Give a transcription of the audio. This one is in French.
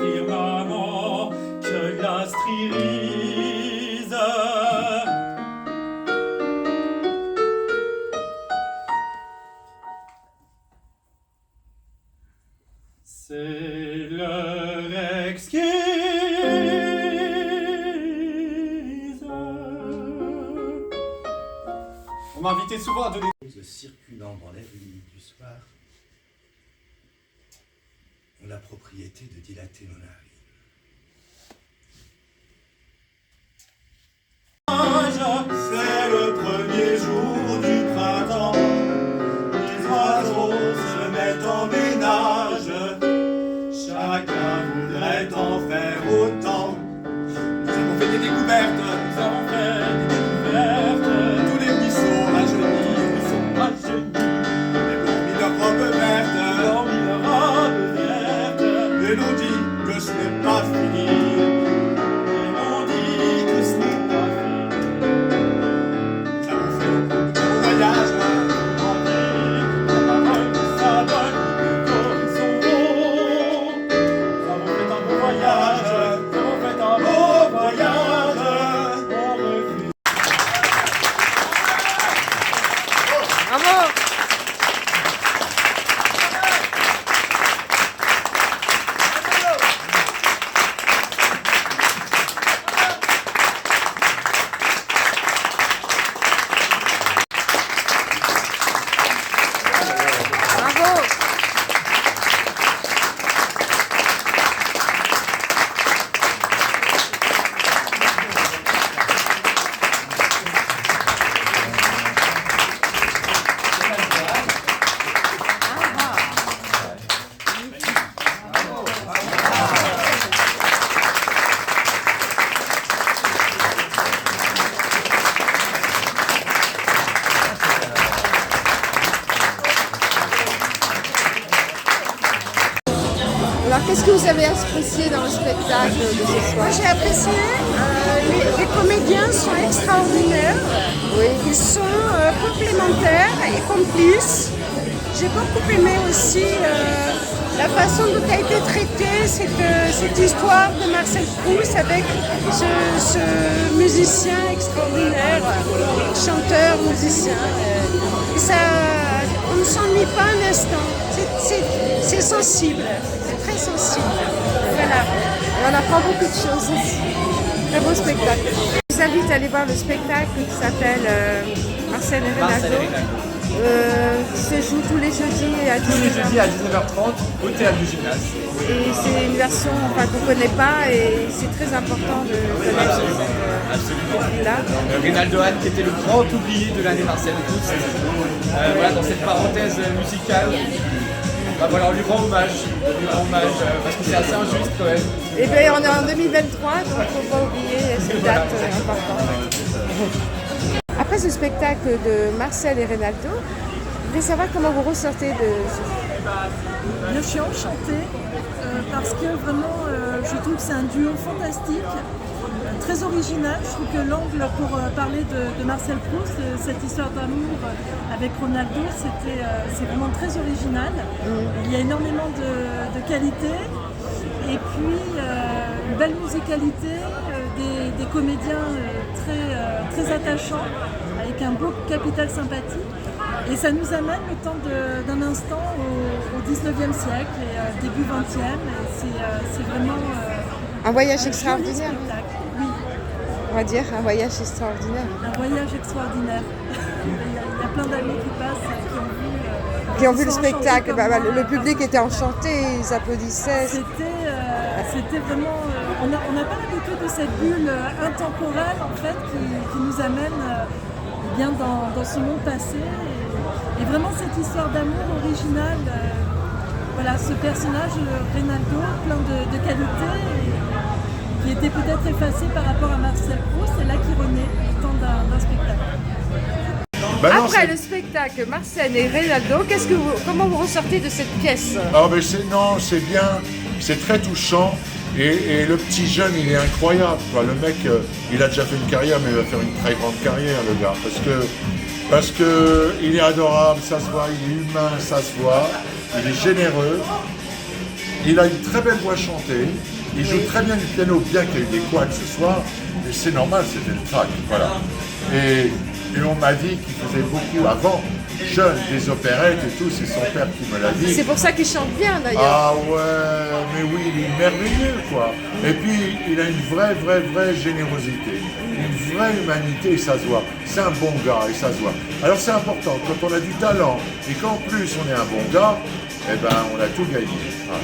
firmament que l'astririse. C'est l'heure exquise. On m'a invité souvent à donner. Circulant dans l'air humide du soir, ont la propriété de dilater nos narines. C'est le premier jour du printemps. Les oiseaux se mettent en ménage. Chacun voudrait en faire autant. Nous avons fait des découvertes. Nous avons fait des découvertes. Tous les ruisseaux rajeunis. Et l'ont mis leur robe verte. Et l'on dit que ce n'est pas fini. Et l'on dit que ce n'est pas fini. Nous avons fait un voyage. La parole de sa bonne, ils sont beaux. Nous avons fait un beau voyage. Nous avons fait un beau voyage. On refuse. Bravo! Alors, qu'est-ce que vous avez apprécié dans le spectacle de ce soir? Moi, j'ai apprécié, les comédiens sont extraordinaires, Oui. ils sont complémentaires et complices. J'ai beaucoup aimé aussi la façon dont a été traitée cette histoire de Marcel Proust avec ce musicien extraordinaire, chanteur, musicien. Et ça, on ne s'ennuie pas un instant, c'est sensible. Très sensible. Voilà. Et on apprend beaucoup de choses aussi. Très beau spectacle. Je vous invite à aller voir le spectacle qui s'appelle Marcel et Renato. Qui se joue tous les jeudis à 19h. Tous les jeudis à 19h30 au théâtre du Gymnase. Et c'est une version qu'on ne connaît pas et c'est très important de connaître celui-là. Reynaldo Hahn qui était le grand oublié de l'année Marcel Proust. Voilà, dans cette parenthèse musicale. Bah voilà, on lui rend hommage, parce que c'est assez injuste quand même. Et bien on est en 2023, donc il ne faut pas oublier cette date importante. Après ce spectacle de Marcel et Renato, je voulais savoir comment vous ressortez de ce... Je suis enchantée parce que vraiment je trouve que c'est un duo fantastique, très original. Je trouve que l'angle pour parler de Marcel Proust, cette histoire d'amour avec Ronaldo, c'est vraiment très original. Il y a énormément de qualité et puis une belle musicalité, des comédiens très attachants avec un beau capital sympathie. Et ça nous amène le temps d'un instant au 19e siècle et début 20e. C'est vraiment un voyage extraordinaire. Oui. On va dire un voyage extraordinaire. Un voyage extraordinaire. Il y a plein d'amis qui passent qui ont vu le spectacle. Le public était enchanté, ils applaudissaient. C'était vraiment... on n'a pas l'habitude de cette bulle intemporelle en fait qui nous amène bien dans ce monde passé. Et vraiment cette histoire d'amour originale, voilà, ce personnage, Reynaldo, plein de qualités, qui était peut-être effacé par rapport à Marcel Proust, et là qui renaît le temps d'un spectacle. Après le spectacle Marcel et Reynaldo, comment vous ressortez de cette pièce? C'est bien, c'est très touchant. Et le petit jeune, il est incroyable, quoi. Le mec, il a déjà fait une carrière, mais il va faire une très grande carrière, le gars. Parce que il est adorable, ça se voit, il est humain, ça se voit. Il est généreux. Il a une très belle voix chantée, il joue très bien du piano, bien qu'il y ait eu des couacs ce soir, mais c'est normal, c'était le track, voilà. Et on m'a dit qu'il faisait beaucoup avant, jeune, des opérettes et tout, c'est son père qui me l'a dit. C'est pour ça qu'il chante bien d'ailleurs. Ah ouais, mais oui, il est merveilleux quoi. Et puis il a une vraie générosité, une vraie humanité et ça se voit. C'est un bon gars et ça se voit. Alors c'est important, quand on a du talent et qu'en plus on est un bon gars, eh ben on a tout gagné. Voilà.